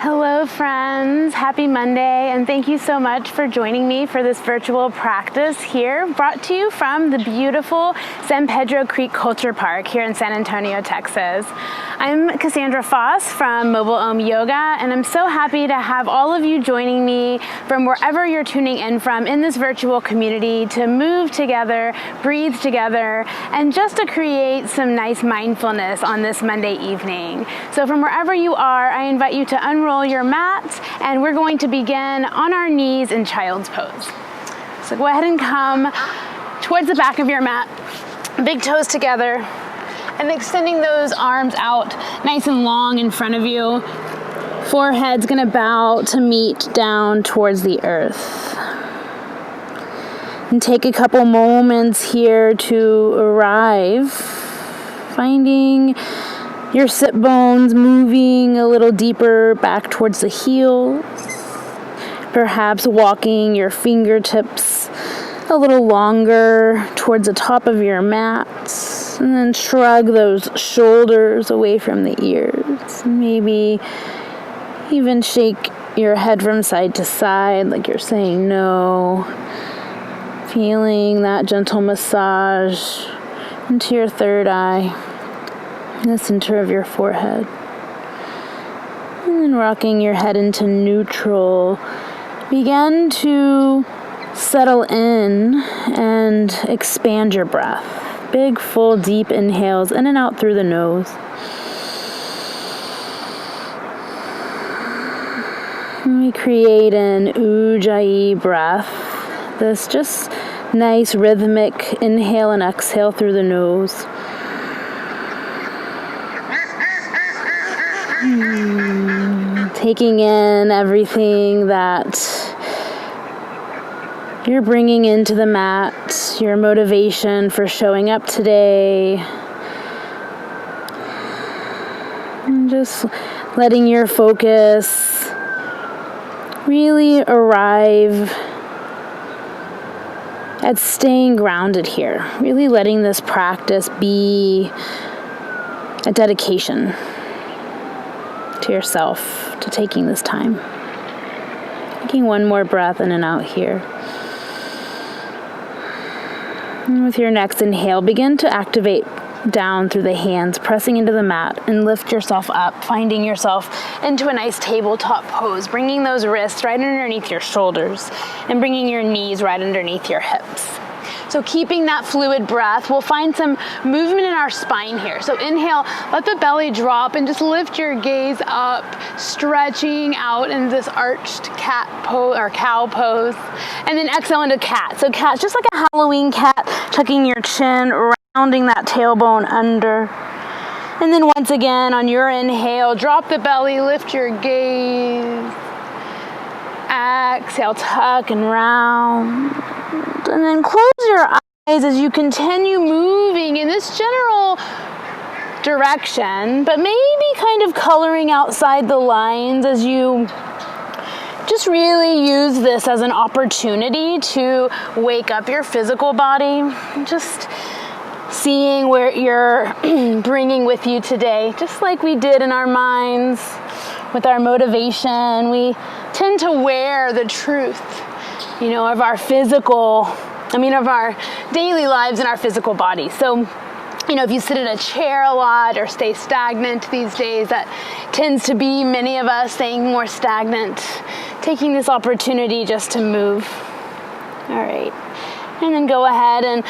Hello friends, happy Monday, and thank you so much for joining me for this virtual practice here, brought to you from the beautiful San Pedro Creek Culture Park here in San Antonio, Texas. I'm Cassandra Foss from Mobile Om Yoga, and I'm so happy to have all of you joining me from wherever you're tuning in from in this virtual community to move together, breathe together, and just to create some nice mindfulness on this Monday evening. So from wherever you are, I invite you to unroll your mat, and we're going to begin on our knees in child's pose. So go ahead and come towards the back of your mat, big toes together, and extending those arms out nice and long in front of you. Forehead's gonna bow to meet down towards the earth. And take a couple moments here to arrive, finding your sit bones moving a little deeper back towards the heels. Perhaps walking your fingertips a little longer towards the top of your mat. And then shrug those shoulders away from the ears. Maybe even shake your head from side to side like you're saying no. Feeling that gentle massage into your third eye, in the center of your forehead. And then rocking your head into neutral. Begin to settle in and expand your breath. Big, full, deep inhales in and out through the nose. And we create an Ujjayi breath. This just nice rhythmic inhale and exhale through the nose. Taking in everything that you're bringing into the mat, your motivation for showing up today, and just letting your focus really arrive at staying grounded here, really letting this practice be a dedication to yourself, to taking this time. Taking one more breath in and out here. And with your next inhale, begin to activate down through the hands, pressing into the mat, and lift yourself up, finding yourself into a nice tabletop pose, bringing those wrists right underneath your shoulders and bringing your knees right underneath your hips. So keeping that fluid breath, we'll find some movement in our spine here. So inhale, let the belly drop and just lift your gaze up, stretching out in this arched cat pose or cow pose. And then exhale into cat. So cat, just like a Halloween cat, tucking your chin, rounding that tailbone under. And then once again, on your inhale, drop the belly, lift your gaze. Exhale, tuck and round. And then close your eyes as you continue moving in this general direction, but maybe kind of coloring outside the lines as you just really use this as an opportunity to wake up your physical body. Just seeing where you're bringing with you today, just like we did in our minds with our motivation. We tend to wear the truth, of our of our daily lives in our physical body. So, if you sit in a chair a lot or stay stagnant these days, that tends to be many of us staying more stagnant, taking this opportunity just to move. All right. And then go ahead and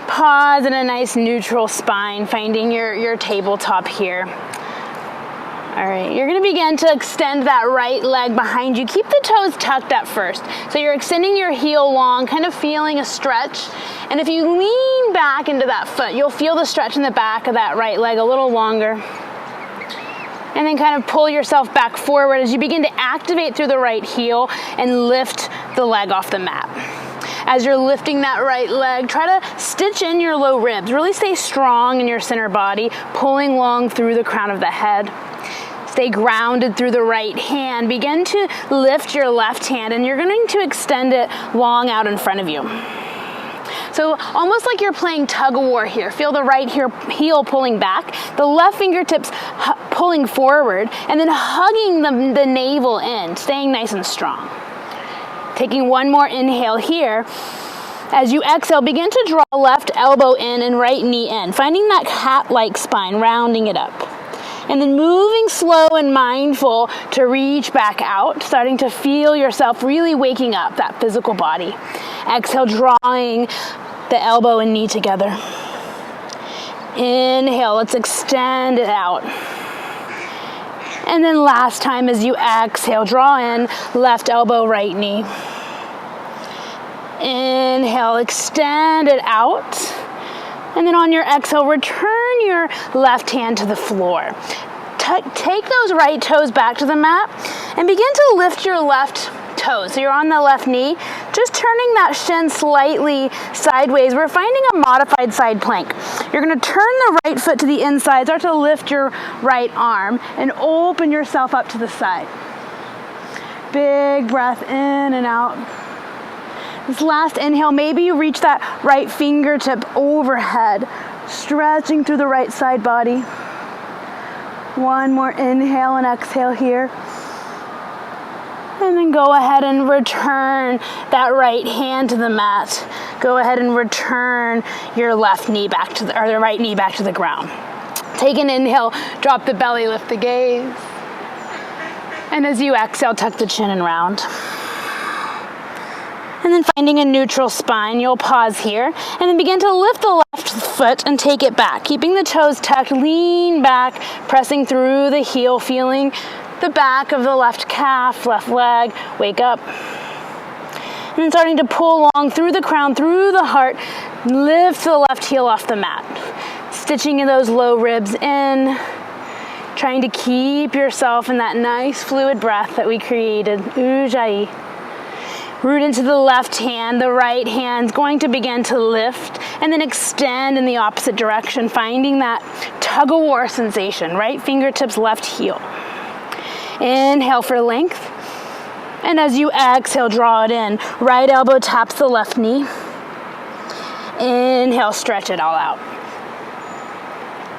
pause in a nice neutral spine, finding your tabletop here. All right, you're gonna begin to extend that right leg behind you. Keep the toes tucked at first. So you're extending your heel long, kind of feeling a stretch. And if you lean back into that foot, you'll feel the stretch in the back of that right leg a little longer. And then kind of pull yourself back forward as you begin to activate through the right heel and lift the leg off the mat. As you're lifting that right leg, try to stitch in your low ribs. Really stay strong in your center body, pulling long through the crown of the head. Stay grounded through the right hand. Begin to lift your left hand, and you're going to extend it long out in front of you. So almost like you're playing tug of war here. Feel the right heel pulling back. The left fingertips pulling forward, and then hugging the navel in, staying nice and strong. Taking one more inhale here. As you exhale, begin to draw left elbow in and right knee in, finding that cat-like spine, rounding it up. And then moving slow and mindful to reach back out, starting to feel yourself really waking up, that physical body. Exhale, drawing the elbow and knee together. Inhale, let's extend it out. And then last time as you exhale, draw in left elbow, right knee. Inhale, extend it out. And then on your exhale, return your left hand to the floor. Take those right toes back to the mat and begin to lift your left toes. So you're on the left knee, just turning that shin slightly sideways. We're finding a modified side plank. You're going to turn the right foot to the inside, start to lift your right arm and open yourself up to the side. Big breath in and out. This last inhale, maybe you reach that right fingertip overhead, stretching through the right side body. One more inhale and exhale here. And then go ahead and return that right hand to the mat. Go ahead and return your left knee back to the right knee back to the ground. Take an inhale, drop the belly, lift the gaze. And as you exhale, tuck the chin and round. And then finding a neutral spine, you'll pause here and then begin to lift the left foot and take it back, keeping the toes tucked, lean back, pressing through the heel, feeling the back of the left calf, left leg, wake up. And then starting to pull along through the crown, through the heart, lift the left heel off the mat, stitching in those low ribs in, trying to keep yourself in that nice fluid breath that we created, Ujjayi. Root into the left hand, the right hand's going to begin to lift and then extend in the opposite direction, finding that tug-of-war sensation, right fingertips, left heel. Inhale for length. And as you exhale, draw it in. Right elbow taps the left knee. Inhale, stretch it all out.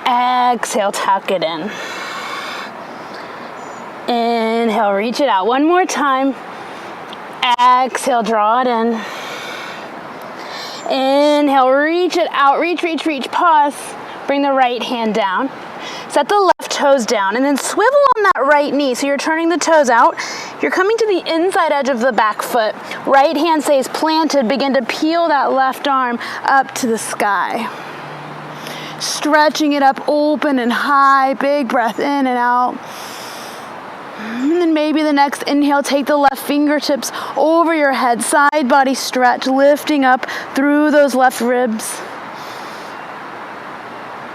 Exhale, tuck it in. Inhale, reach it out. One more time. Exhale, draw it in. Inhale, reach it out, reach, pause. Bring the right hand down. Set the left toes down and then swivel on that right knee. So you're turning the toes out. You're coming to the inside edge of the back foot. Right hand stays planted. Begin to peel that left arm up to the sky. Stretching it up open and high. Big breath in and out. And then maybe the next inhale, take the left fingertips over your head, side body stretch, lifting up through those left ribs.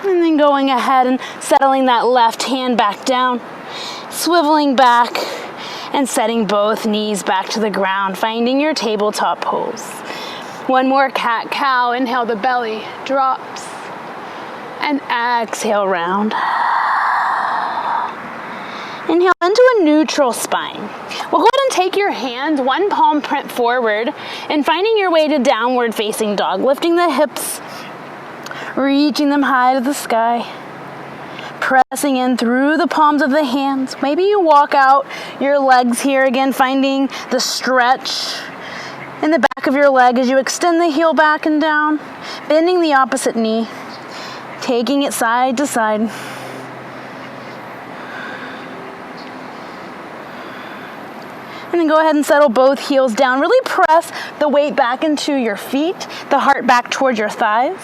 And then going ahead and settling that left hand back down, swiveling back and setting both knees back to the ground, finding your tabletop pose. One more cat-cow, inhale, the belly drops, and exhale, round. Inhale into a neutral spine. We'll go ahead and take your hands, one palm print forward, and finding your way to downward facing dog, lifting the hips, reaching them high to the sky, pressing in through the palms of the hands. Maybe you walk out your legs here again, finding the stretch in the back of your leg as you extend the heel back and down, bending the opposite knee, taking it side to side. And then go ahead and settle both heels down. Really press the weight back into your feet, the heart back towards your thighs.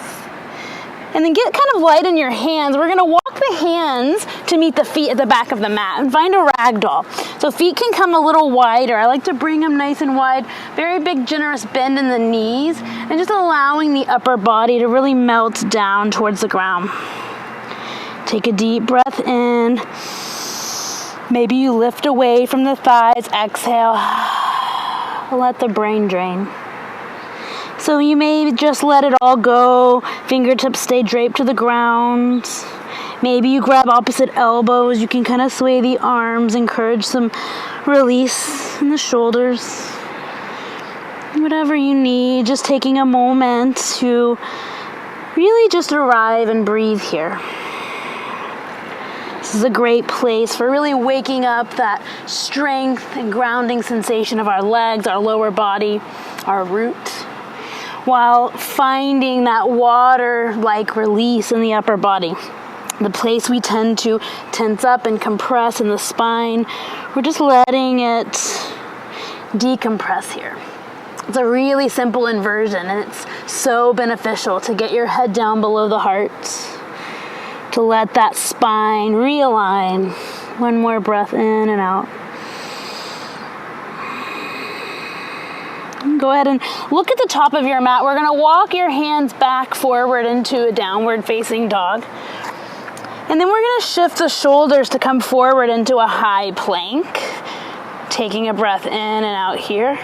And then get kind of light in your hands. We're gonna walk the hands to meet the feet at the back of the mat and find a ragdoll. So feet can come a little wider. I like to bring them nice and wide. Very big, generous bend in the knees and just allowing the upper body to really melt down towards the ground. Take a deep breath in. Maybe you lift away from the thighs, exhale, let the brain drain. So you may just let it all go, fingertips stay draped to the ground. Maybe you grab opposite elbows, you can kind of sway the arms, encourage some release in the shoulders. Whatever you need, just taking a moment to really just arrive and breathe here. This is a great place for really waking up that strength and grounding sensation of our legs, our lower body, our root, while finding that water-like release in the upper body. The place we tend to tense up and compress in the spine, we're just letting it decompress here. It's a really simple inversion, and it's so beneficial to get your head down below the heart, to let that spine realign. One more breath in and out. Go ahead and look at the top of your mat. We're going to walk your hands back forward into a downward facing dog. And then we're going to shift the shoulders to come forward into a high plank. Taking a breath in and out here.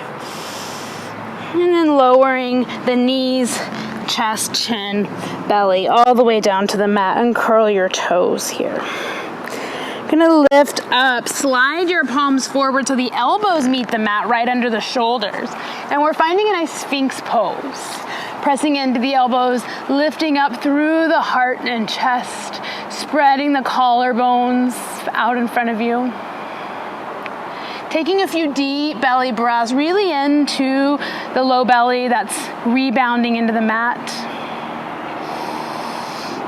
And then lowering the knees, chest, chin, belly, all the way down to the mat, and curl your toes here. Gonna lift up, slide your palms forward so the elbows meet the mat right under the shoulders. And we're finding a nice Sphinx pose. Pressing into the elbows, lifting up through the heart and chest, spreading the collarbones out in front of you. Taking a few deep belly breaths, really into the low belly that's rebounding into the mat.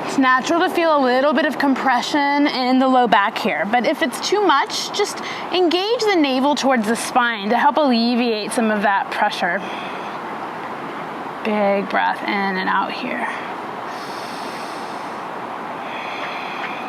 It's natural to feel a little bit of compression in the low back here, but if it's too much, just engage the navel towards the spine to help alleviate some of that pressure. Big breath in and out here.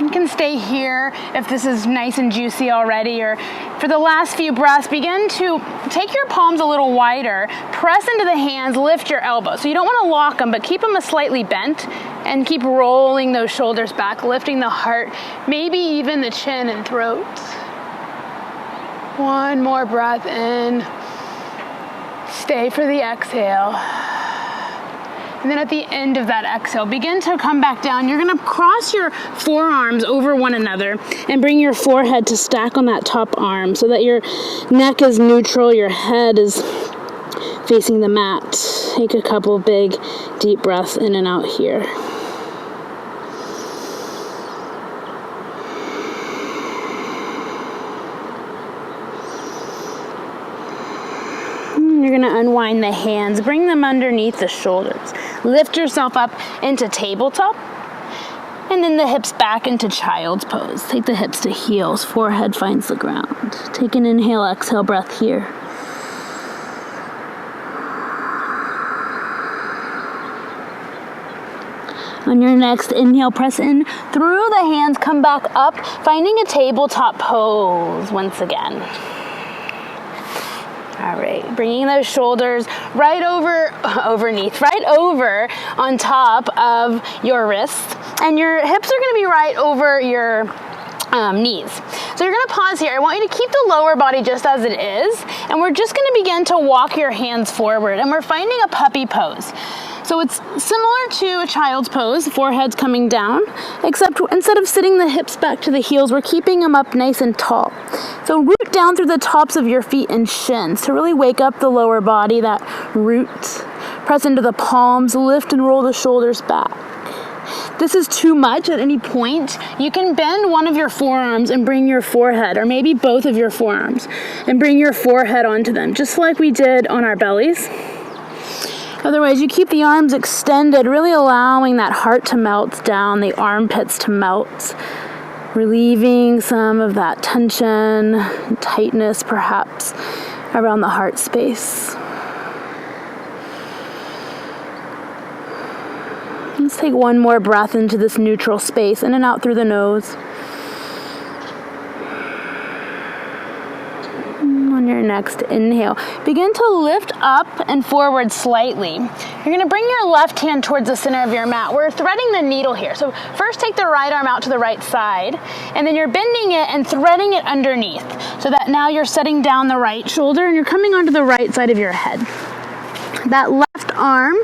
You can stay here if this is nice and juicy already, or for the last few breaths, begin to take your palms a little wider, press into the hands, lift your elbows. So you don't want to lock them, but keep them slightly bent, and keep rolling those shoulders back, lifting the heart, maybe even the chin and throat. One more breath in. Stay for the exhale. And then at the end of that exhale, begin to come back down. You're gonna cross your forearms over one another and bring your forehead to stack on that top arm so that your neck is neutral, your head is facing the mat. Take a couple big, deep breaths in and out here. You're going to unwind the hands, bring them underneath the shoulders. Lift yourself up into tabletop, and then the hips back into child's pose. Take the hips to heels, forehead finds the ground. Take an inhale, exhale breath here. On your next inhale, press in through the hands, come back up, finding a tabletop pose once again. All right, bringing those shoulders right over on top of your wrists, and your hips are gonna be right over your knees. So you're gonna pause here. I want you to keep the lower body just as it is, and we're just gonna begin to walk your hands forward, and we're finding a puppy pose. So it's similar to a child's pose, forehead's coming down, except instead of sitting the hips back to the heels, we're keeping them up nice and tall. So root down through the tops of your feet and shins to really wake up the lower body, that root. Press into the palms, lift and roll the shoulders back. This is too much at any point. You can bend one of your forearms and bring your forehead, or maybe both of your forearms, and bring your forehead onto them, just like we did on our bellies. Otherwise, you keep the arms extended, really allowing that heart to melt down, the armpits to melt, relieving some of that tension, tightness perhaps around the heart space. Let's take one more breath into this neutral space, in and out through the nose. On your next inhale, begin to lift up and forward slightly. You're going to bring your left hand towards the center of your mat. We're threading the needle here. So first take the right arm out to the right side, and then you're bending it and threading it underneath so that now you're setting down the right shoulder and you're coming onto the right side of your head. That left arm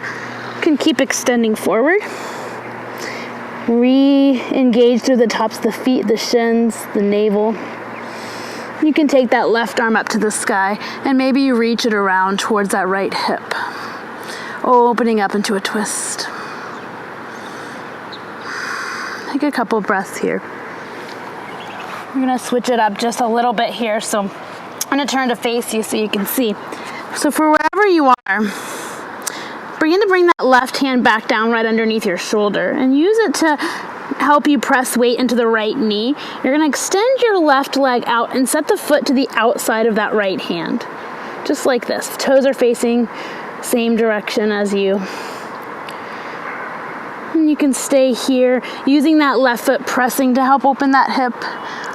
can keep extending forward. Re-engage through the tops of the feet, the shins, the navel. You can take that left arm up to the sky and maybe you reach it around towards that right hip, opening up into a twist. Take a couple breaths here. We're gonna switch it up just a little bit here. So I'm gonna turn to face you so you can see. So for wherever you are, begin to bring that left hand back down right underneath your shoulder and use it to help you press weight into the right knee. You're gonna extend your left leg out and set the foot to the outside of that right hand. Just like this. Toes are facing same direction as you. And you can stay here using that left foot pressing to help open that hip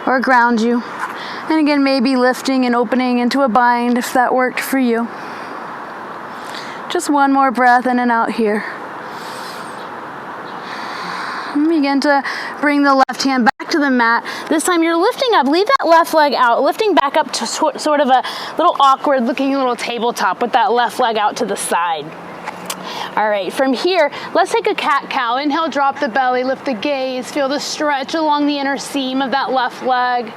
or ground you. And again, maybe lifting and opening into a bind if that worked for you. Just one more breath in and out here. And begin to bring the left hand back to the mat. This time you're lifting up. Leave that left leg out, lifting back up to sort of a little awkward looking little tabletop with that left leg out to the side. All right, from here, let's take a cat-cow. Inhale, drop the belly, lift the gaze, feel the stretch along the inner seam of that left leg.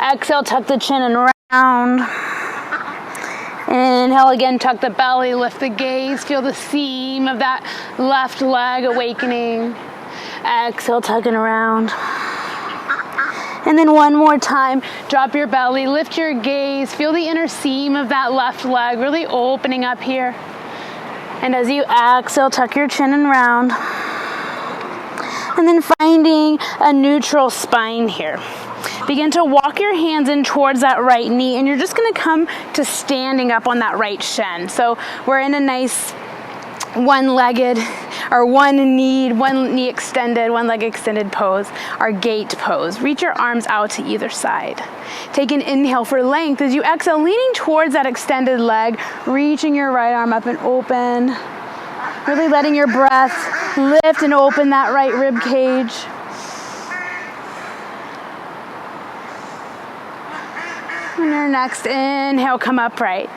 Exhale, tuck the chin and round. Inhale again, tuck the belly, lift the gaze, feel the seam of that left leg awakening. Exhale, tuck and around. And then one more time, drop your belly, lift your gaze, feel the inner seam of that left leg really opening up here. And as you exhale, tuck your chin and round. And then finding a neutral spine here. Begin to walk your hands in towards that right knee, and you're just gonna come to standing up on that right shin. So we're in a nice one-legged, or one knee extended, one leg extended pose, our gate pose. Reach your arms out to either side. Take an inhale for length as you exhale, leaning towards that extended leg, reaching your right arm up and open. Really letting your breath lift and open that right rib cage. On your next inhale, come upright.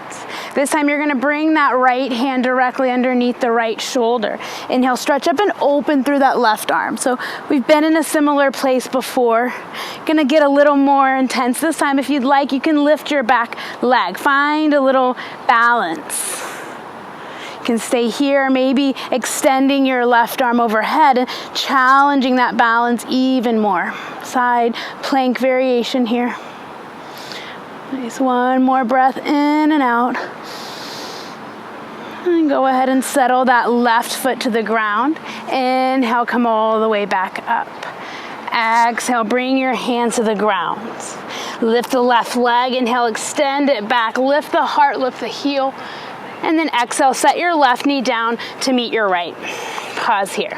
This time you're gonna bring that right hand directly underneath the right shoulder. Inhale, stretch up and open through that left arm. So we've been in a similar place before. Gonna get a little more intense this time. If you'd like, you can lift your back leg. Find a little balance. You can stay here, maybe extending your left arm overhead and challenging that balance even more. Side plank variation here. Nice, one more breath in and out. And go ahead and settle that left foot to the ground. Inhale, come all the way back up. Exhale, bring your hands to the ground. Lift the left leg, inhale, extend it back. Lift the heart, lift the heel. And then exhale, set your left knee down to meet your right. Pause here.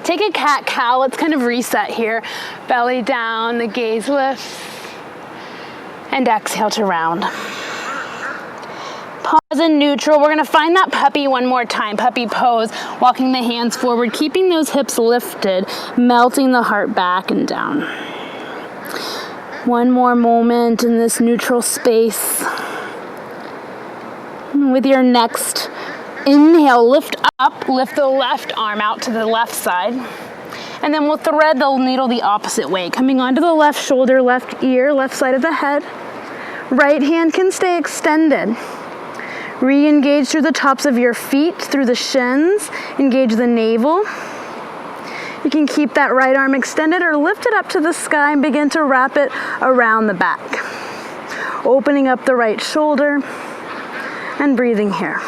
Take a cat-cow, let's kind of reset here. Belly down, the gaze lifts. And exhale to round. Pause in neutral. We're gonna find that puppy one more time. Puppy pose, walking the hands forward, keeping those hips lifted, melting the heart back and down. One more moment in this neutral space. With your next inhale, lift up, lift the left arm out to the left side. And then we'll thread the needle the opposite way, coming onto the left shoulder, left ear, left side of the head. Right hand can stay extended. Re-engage through the tops of your feet, through the shins. Engage the navel. You can keep that right arm extended or lift it up to the sky and begin to wrap it around the back. Opening up the right shoulder and breathing here.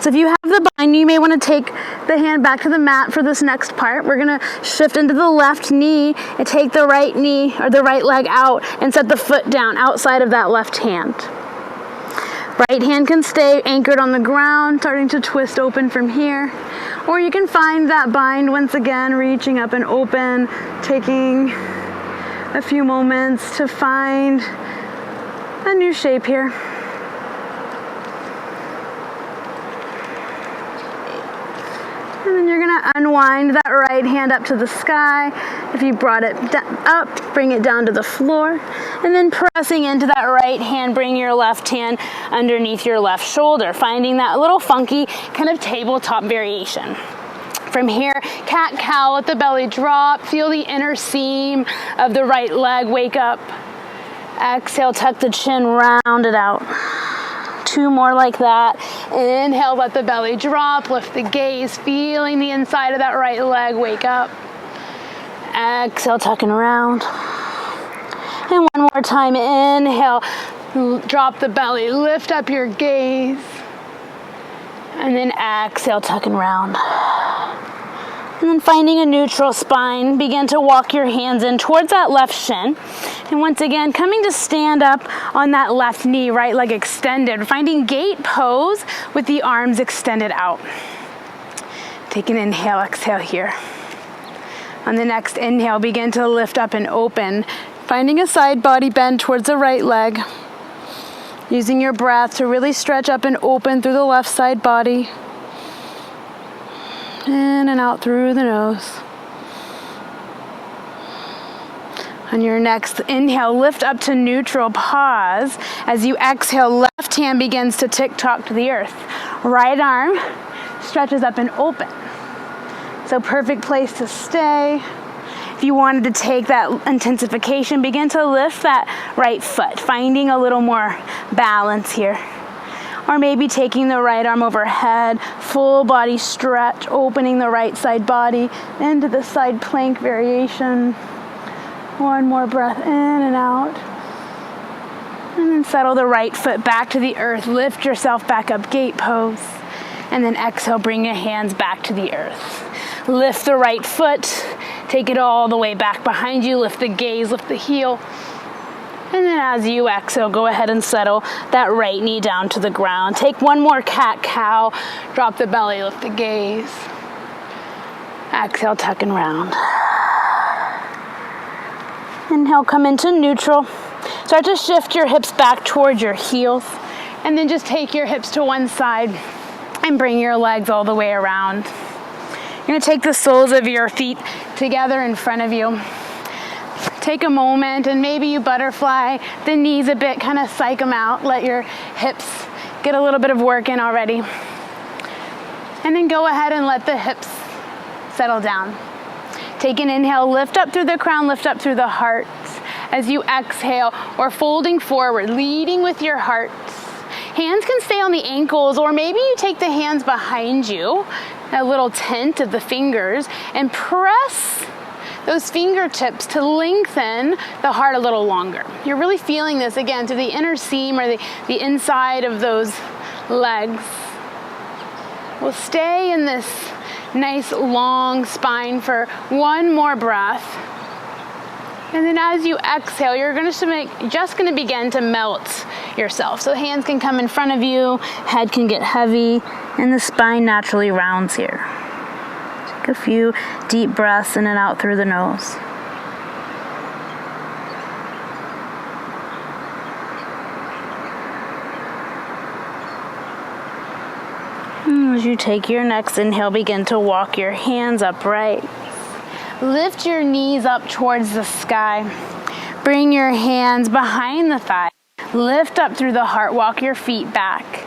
So if you have the bind, you may want to take the hand back to the mat for this next part. We're going to shift into the left knee and take the right knee or the right leg out and set the foot down outside of that left hand. Right hand can stay anchored on the ground, starting to twist open from here. Or you can find that bind once again, reaching up and open, taking a few moments to find a new shape here. And then you're gonna unwind that right hand up to the sky. If you brought it up, bring it down to the floor. And then pressing into that right hand, bring your left hand underneath your left shoulder, finding that little funky kind of tabletop variation. From here, cat-cow, let the belly drop. Feel the inner seam of the right leg wake up. Exhale, tuck the chin, round it out. 2 more like that. Inhale, let the belly drop, lift the gaze, feeling the inside of that right leg wake up. Exhale, tucking around. And one more time, inhale, drop the belly, lift up your gaze. And then exhale, tucking around. And then finding a neutral spine, begin to walk your hands in towards that left shin. And once again, coming to stand up on that left knee, right leg extended, finding gate pose with the arms extended out. Take an inhale, exhale here. On the next inhale, begin to lift up and open, finding a side body bend towards the right leg. Using your breath to really stretch up and open through the left side body. In and out through the nose. On your next inhale, lift up to neutral, pause. As you exhale, left hand begins to tick-tock to the earth. Right arm stretches up and open. So perfect place to stay. If you wanted to take that intensification, begin to lift that right foot, finding a little more balance here. Or maybe taking the right arm overhead, full body stretch, opening the right side body into the side plank variation. One more breath in and out. And then settle the right foot back to the earth. Lift yourself back up, gate pose. And then exhale, bring your hands back to the earth. Lift the right foot, take it all the way back behind you. Lift the gaze, lift the heel. And then as you exhale, go ahead and settle that right knee down to the ground. Take one more cat-cow. Drop the belly, lift the gaze. Exhale, tuck and round. Inhale, come into neutral. Start to shift your hips back towards your heels. And then just take your hips to one side and bring your legs all the way around. You're going to take the soles of your feet together in front of you. Take a moment and maybe you butterfly the knees a bit, kind of psych them out. Let your hips get a little bit of work in already. And then go ahead and let the hips settle down. Take an inhale, lift up through the crown, lift up through the heart. As you exhale, or folding forward, leading with your heart. Hands can stay on the ankles, or maybe you take the hands behind you, a little tent of the fingers, and press those fingertips to lengthen the heart a little longer. You're really feeling this again to the inner seam or the inside of those legs. We'll stay in this nice long spine for one more breath. And then as you exhale, you're just going to begin to melt yourself. So hands can come in front of you, head can get heavy, and the spine naturally rounds here. Take a few deep breaths in and out through the nose. As you take your next inhale, begin to walk your hands upright. Lift your knees up towards the sky. Bring your hands behind the thigh. Lift up through the heart. Walk your feet back.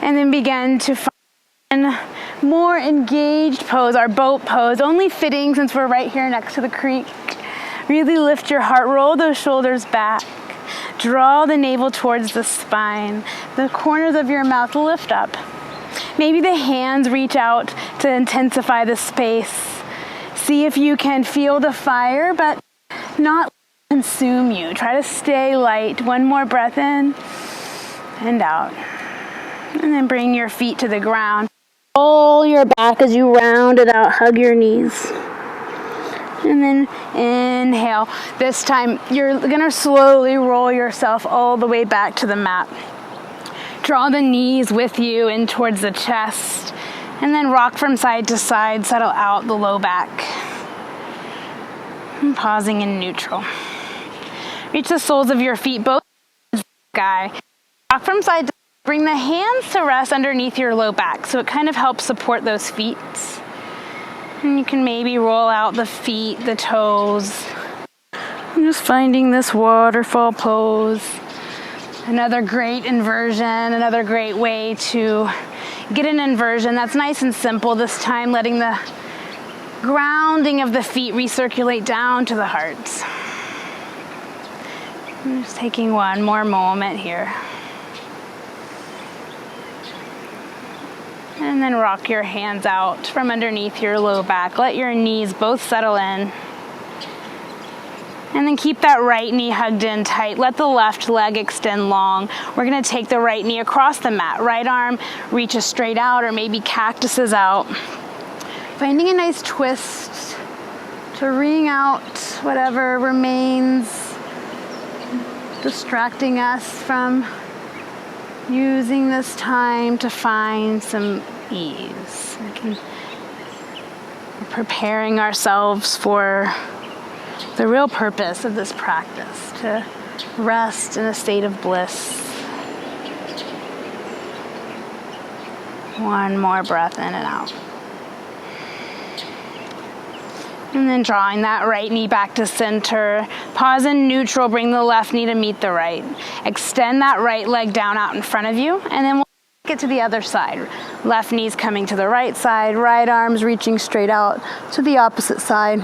And then begin to find more engaged pose, our boat pose, only fitting since we're right here next to the creek. Really lift your heart. Roll those shoulders back. Draw the navel towards the spine. The corners of your mouth lift up. Maybe the hands reach out to intensify the space. See if you can feel the fire, but not consume you. Try to stay light. One more breath in and out. And then bring your feet to the ground. Roll your back as you round it out. Hug your knees. And then inhale. This time, you're going to slowly roll yourself all the way back to the mat. Draw the knees with you in towards the chest. And then rock from side to side, settle out the low back. And pausing in neutral. Reach the soles of your feet, both towards the sky. Rock from side to side. Bring the hands to rest underneath your low back, so it kind of helps support those feet. And you can maybe roll out the feet, the toes. I'm just finding this waterfall pose. Another great inversion, another great way to get an inversion that's nice and simple this time, letting the grounding of the feet recirculate down to the heart. I'm just taking one more moment here. And then rock your hands out from underneath your low back. Let your knees both settle in. And then keep that right knee hugged in tight. Let the left leg extend long. We're gonna take the right knee across the mat. Right arm reaches straight out or maybe cactuses out. Finding a nice twist to wring out whatever remains distracting us from using this time to find some ease. We're preparing ourselves for the real purpose of this practice, to rest in a state of bliss. One more breath in and out. And then drawing that right knee back to center. Pause in neutral, bring the left knee to meet the right. Extend that right leg down out in front of you, and then we'll get to the other side. Left knee's coming to the right side, right arm's reaching straight out to the opposite side.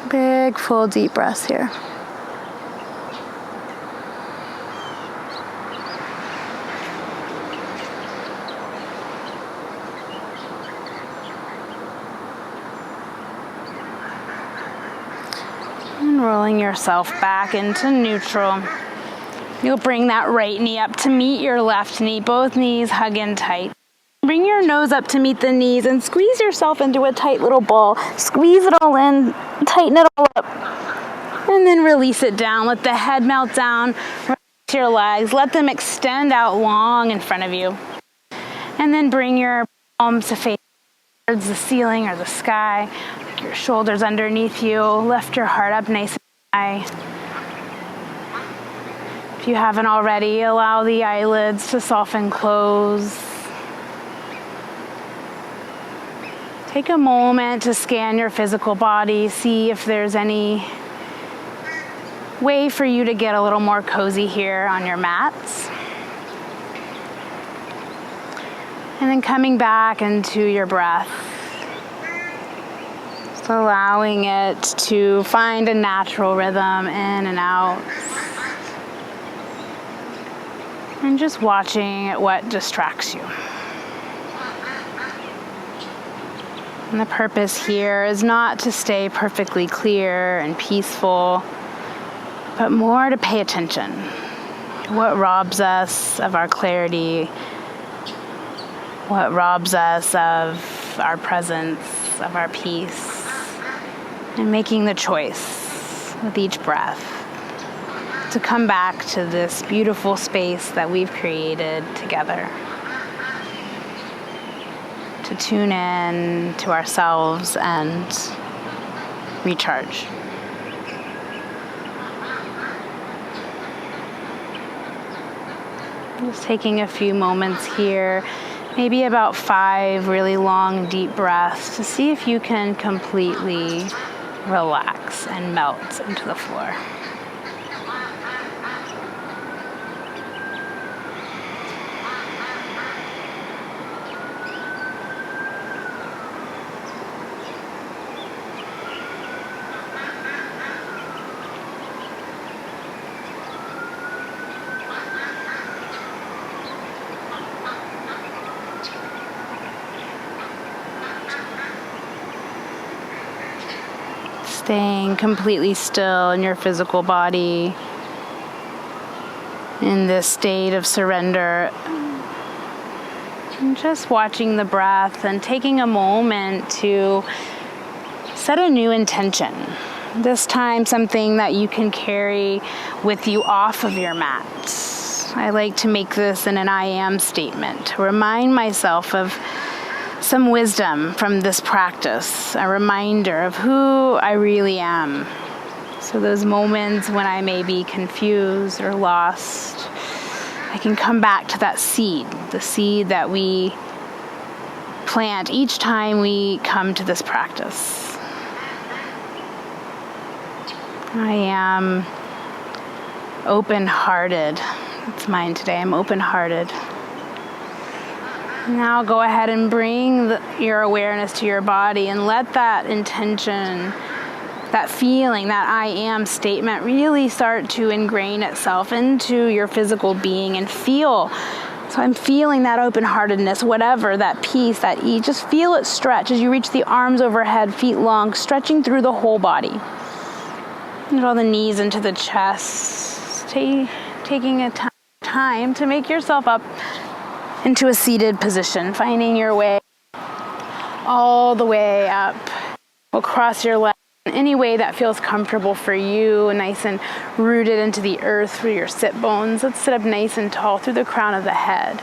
Big, full, deep breaths here. And rolling yourself back into neutral. You'll bring that right knee up to meet your left knee. Both knees hug in tight. Bring your nose up to meet the knees and squeeze yourself into a tight little ball. Squeeze it all in, tighten it all up, and then release it down. Let the head melt down, release your legs, let them extend out long in front of you. And then bring your palms to face towards the ceiling or the sky. Put your shoulders underneath you, lift your heart up nice and high. If you haven't already, allow the eyelids to soften close. Take a moment to scan your physical body, see if there's any way for you to get a little more cozy here on your mats. And then coming back into your breath. Just allowing it to find a natural rhythm in and out. And just watching what distracts you. And the purpose here is not to stay perfectly clear and peaceful, but more to pay attention to what robs us of our clarity, what robs us of our presence, of our peace, and making the choice with each breath to come back to this beautiful space that we've created together. To tune in to ourselves and recharge. Just taking a few moments here, maybe about 5 really long, deep breaths to see if you can completely relax and melt into the floor. Staying completely still in your physical body, in this state of surrender, and just watching the breath and taking a moment to set a new intention. This time, something that you can carry with you off of your mat. I like to make this in an I am statement, to remind myself of some wisdom from this practice, a reminder of who I really am. So those moments when I may be confused or lost, I can come back to that seed, the seed that we plant each time we come to this practice. I am open-hearted. That's mine today. I'm open-hearted. Now go ahead and bring your awareness to your body and let that intention, that feeling, that I am statement really start to ingrain itself into your physical being, and feel So I'm feeling that open-heartedness, whatever, that peace, that ease. Just feel it stretch as you reach the arms overhead, feet long, stretching through the whole body. Draw the knees into the chest. Taking a time to make yourself up into a seated position, finding your way all the way up. We'll cross your legs in any way that feels comfortable for you, nice and rooted into the earth through your sit bones. Let's sit up nice and tall through the crown of the head.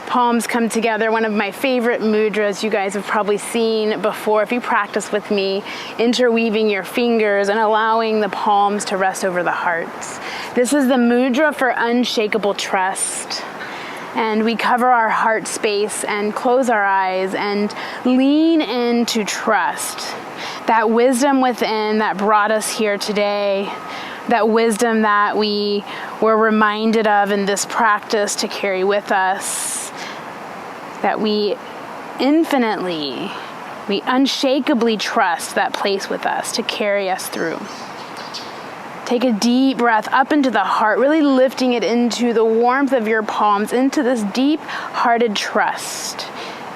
Palms come together, one of my favorite mudras you guys have probably seen before if you practice with me, interweaving your fingers and allowing the palms to rest over the hearts. This is the mudra for unshakable trust. And we cover our heart space and close our eyes and lean into trust. That wisdom within that brought us here today, that wisdom that we were reminded of in this practice to carry with us, that we unshakably trust that place with us to carry us through. Take a deep breath up into the heart, really lifting it into the warmth of your palms, into this deep-hearted trust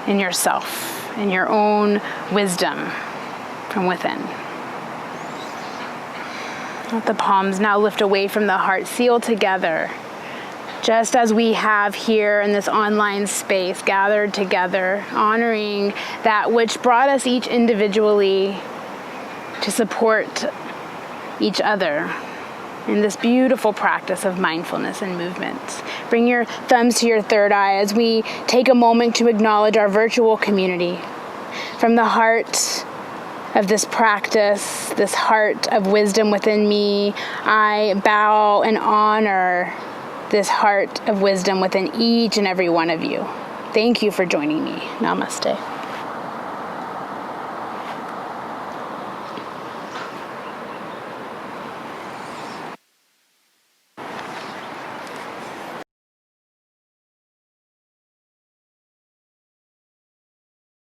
in yourself, in your own wisdom from within. Let the palms now lift away from the heart, seal together, just as we have here in this online space, gathered together, honoring that which brought us each individually to support each other in this beautiful practice of mindfulness and movement. Bring your thumbs to your third eye as we take a moment to acknowledge our virtual community. From the heart of this practice, this heart of wisdom within me, I bow and honor this heart of wisdom within each and every one of you. Thank you for joining me. Namaste.